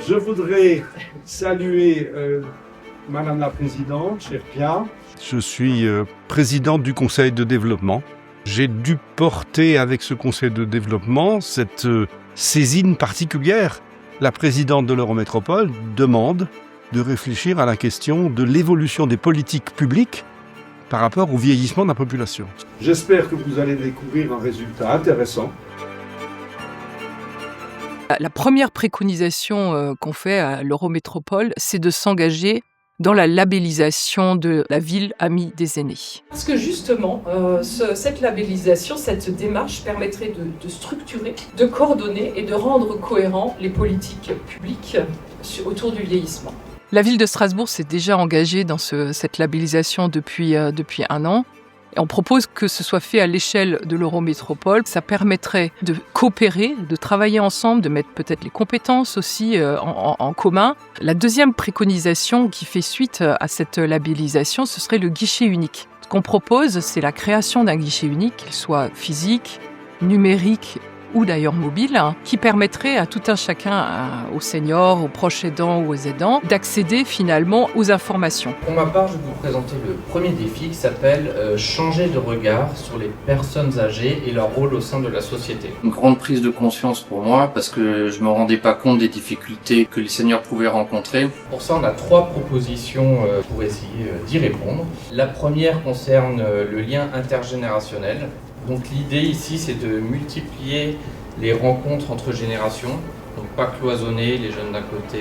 Je voudrais saluer Madame la Présidente, chère Pia. Je suis président du Conseil de développement. J'ai dû porter avec ce Conseil de développement cette saisine particulière. La présidente de l'Eurométropole demande de réfléchir à la question de l'évolution des politiques publiques par rapport au vieillissement de la population. J'espère que vous allez découvrir un résultat intéressant. La première préconisation qu'on fait à l'Eurométropole, c'est de s'engager dans la labellisation de la ville amie des aînés. Parce que justement, cette labellisation, cette démarche permettrait de structurer, de coordonner et de rendre cohérents les politiques publiques autour du vieillissement. La ville de Strasbourg s'est déjà engagée dans cette labellisation depuis 1 an. Et on propose que ce soit fait à l'échelle de l'Eurométropole. Ça permettrait de coopérer, de travailler ensemble, de mettre peut-être les compétences aussi en commun. La deuxième préconisation qui fait suite à cette labellisation, ce serait le guichet unique. Ce qu'on propose, c'est la création d'un guichet unique, qu'il soit physique, numérique ou d'ailleurs mobile, qui permettrait à tout un chacun, aux seniors, aux proches aidants ou aux aidants, d'accéder finalement aux informations. Pour ma part, je vais vous présenter le premier défi qui s'appelle changer de regard sur les personnes âgées et leur rôle au sein de la société. Une grande prise de conscience pour moi parce que je me rendais pas compte des difficultés que les seniors pouvaient rencontrer. Pour ça, on a 3 propositions pour essayer d'y répondre. La première concerne le lien intergénérationnel. Donc l'idée ici, c'est de multiplier les rencontres entre générations, donc pas cloisonner les jeunes d'un côté,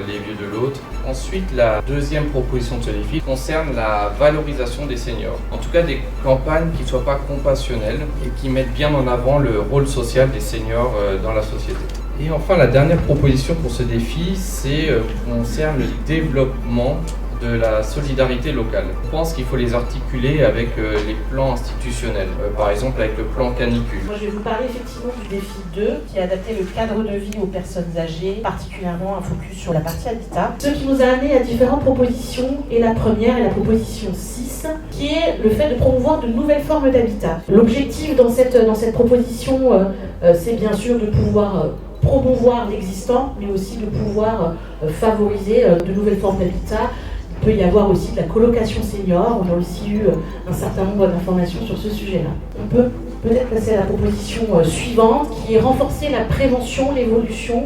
les vieux de l'autre. Ensuite, la deuxième proposition de ce défi concerne la valorisation des seniors. En tout cas, des campagnes qui ne soient pas compassionnelles et qui mettent bien en avant le rôle social des seniors dans la société. Et enfin, la dernière proposition pour ce défi, concerne le développement de la solidarité locale. Je pense qu'il faut les articuler avec les plans institutionnels, par exemple avec le plan canicule. Moi, je vais vous parler effectivement du défi 2, qui est adapter le cadre de vie aux personnes âgées, particulièrement un focus sur la partie habitat. Ce qui nous a amené à différentes propositions, et la première est la proposition 6, qui est le fait de promouvoir de nouvelles formes d'habitat. L'objectif dans cette proposition, c'est bien sûr de pouvoir promouvoir l'existant, mais aussi de pouvoir favoriser de nouvelles formes d'habitat. Il peut y avoir aussi de la colocation senior, on a aussi eu un certain nombre d'informations sur ce sujet-là. On peut peut-être passer à la proposition suivante, qui est renforcer la prévention, l'évolution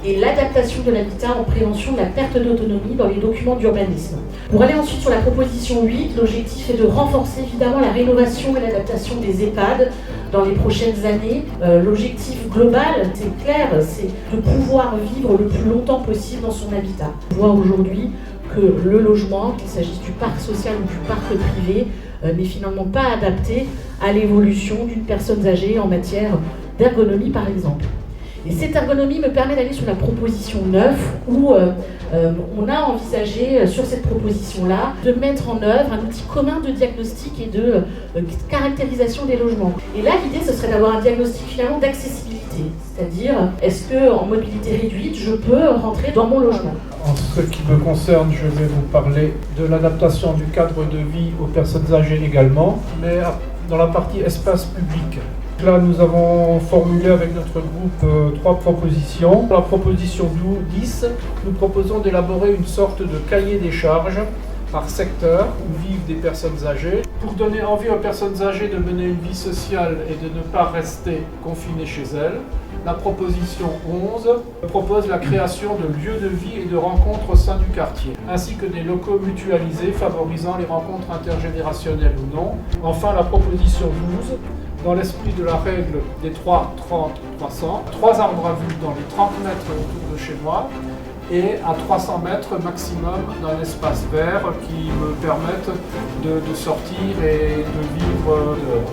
et l'adaptation de l'habitat en prévention de la perte d'autonomie dans les documents d'urbanisme. Pour aller ensuite sur la proposition 8, l'objectif est de renforcer évidemment la rénovation et l'adaptation des EHPAD dans les prochaines années. L'objectif global, c'est clair, c'est de pouvoir vivre le plus longtemps possible dans son habitat. On voit aujourd'hui que le logement, qu'il s'agisse du parc social ou du parc privé, n'est finalement pas adapté à l'évolution d'une personne âgée en matière d'ergonomie par exemple. Et cette ergonomie me permet d'aller sur la proposition 9 où on a envisagé sur cette proposition-là de mettre en œuvre un outil commun de diagnostic et de caractérisation des logements. Et là, l'idée, ce serait d'avoir un diagnostic finalement d'accessibilité, c'est-à-dire est-ce qu'en mobilité réduite, je peux rentrer dans mon logement. En ce qui me concerne, je vais vous parler de l'adaptation du cadre de vie aux personnes âgées également, mais dans la partie espace public. Là, nous avons formulé avec notre groupe 3 propositions. La proposition 10, nous proposons d'élaborer une sorte de cahier des charges par secteur où vivent des personnes âgées, pour donner envie aux personnes âgées de mener une vie sociale et de ne pas rester confinées chez elles. La proposition 11 propose la création de lieux de vie et de rencontres au sein du quartier, ainsi que des locaux mutualisés favorisant les rencontres intergénérationnelles ou non. Enfin, la proposition 12, dans l'esprit de la règle des 3, 30, 300, 3 arbres à vue dans les 30 mètres autour de chez moi et à 300 mètres maximum d'un espace vert qui me permette de sortir et de vivre dehors.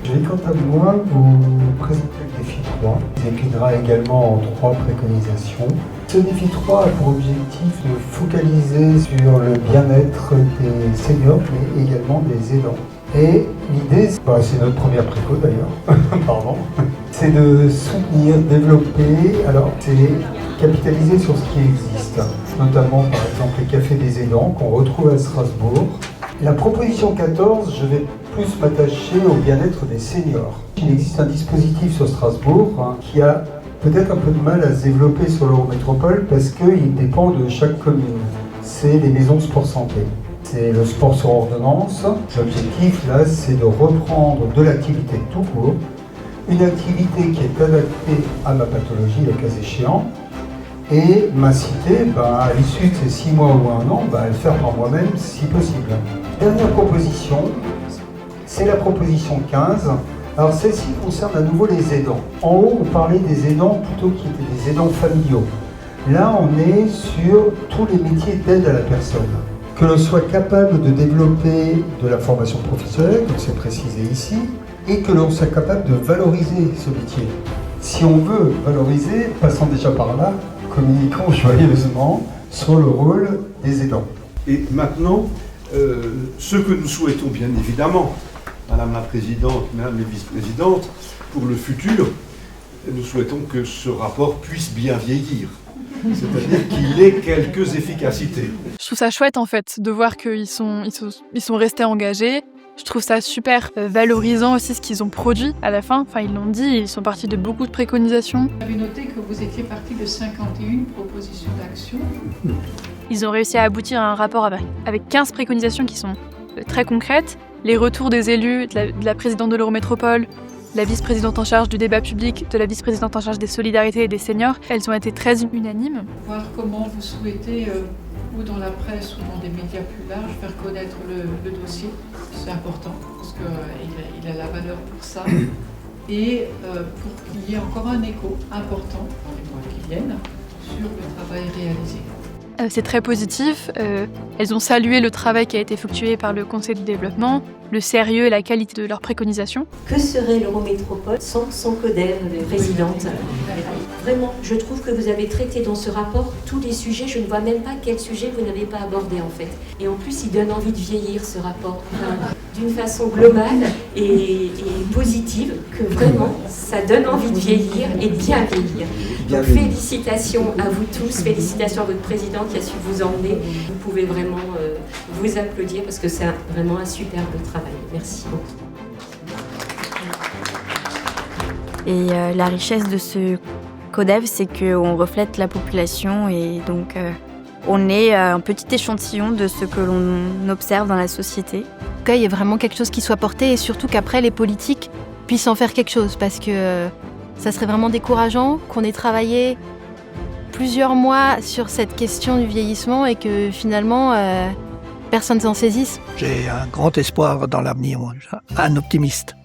Je vais quant à moi vous présenter le défi 3, qui déclinera également en 3 préconisations. Ce défi 3 a pour objectif de focaliser sur le bien-être des seniors, mais également des aidants. Et l'idée, c'est notre première préco d'ailleurs, pardon, c'est de soutenir, développer, c'est capitaliser sur ce qui existe, notamment par exemple les cafés des aidants qu'on retrouve à Strasbourg, La proposition 14, je vais plus m'attacher au bien-être des seniors. Il existe un dispositif sur Strasbourg qui a peut-être un peu de mal à se développer sur l'Eurométropole parce qu'il dépend de chaque commune. C'est les maisons sport santé. C'est le sport sur ordonnance. L'objectif là, c'est de reprendre de l'activité tout court, une activité qui est adaptée à ma pathologie, le cas échéant, et m'inciter à l'issue de ces 6 mois ou 1 an, à le faire par moi-même si possible. Dernière proposition, c'est la proposition 15. Alors celle-ci concerne à nouveau les aidants. En haut, on parlait des aidants plutôt qui étaient des aidants familiaux. Là, on est sur tous les métiers d'aide à la personne. Que l'on soit capable de développer de la formation professionnelle, comme c'est précisé ici, et que l'on soit capable de valoriser ce métier. Si on veut valoriser, passons déjà par là, communiquons joyeusement sur le rôle des aidants. Et maintenant, ce que nous souhaitons bien évidemment, Madame la Présidente, Madame les Vice-Présidentes, pour le futur, nous souhaitons que ce rapport puisse bien vieillir. C'est-à-dire qu'il ait quelques efficacités. Je trouve ça chouette en fait de voir qu'ils sont restés engagés. Je trouve ça super valorisant aussi ce qu'ils ont produit à la fin. Enfin, ils l'ont dit, ils sont partis de beaucoup de préconisations. J'avais noté que vous étiez parti de 51 propositions d'action. Ils ont réussi à aboutir à un rapport avec 15 préconisations qui sont très concrètes. Les retours des élus, de la présidente de l'Eurométropole, la vice-présidente en charge du débat public, de la vice-présidente en charge des solidarités et des seniors, elles ont été très unanimes. Voir comment vous souhaitez, ou dans la presse ou dans des médias plus larges, faire connaître le dossier. C'est important, parce qu'il a la valeur pour ça. Et pour qu'il y ait encore un écho important dans les mois qui viennent sur le travail réalisé. C'est très positif. Elles ont salué le travail qui a été effectué par le Conseil du développement, le sérieux et la qualité de leurs préconisations. Que serait l'Eurométropole sans Codev, présidente ? Vraiment, je trouve que vous avez traité dans ce rapport tous les sujets. Je ne vois même pas quel sujet vous n'avez pas abordé en fait. Et en plus, il donne envie de vieillir ce rapport. D'une façon globale et positive, que vraiment, ça donne envie de vieillir et de bien vieillir. Donc félicitations à vous tous, félicitations à votre président qui a su vous emmener. Vous pouvez vraiment vous applaudir parce que c'est vraiment un superbe travail. Merci beaucoup. Et la richesse de ce Codev, c'est qu'on reflète la population et donc on est un petit échantillon de ce que l'on observe dans la société. Il y a vraiment quelque chose qui soit porté et surtout qu'après les politiques puissent en faire quelque chose parce que ça serait vraiment décourageant qu'on ait travaillé plusieurs mois sur cette question du vieillissement et que finalement personne s'en saisisse. J'ai un grand espoir dans l'avenir, un optimiste.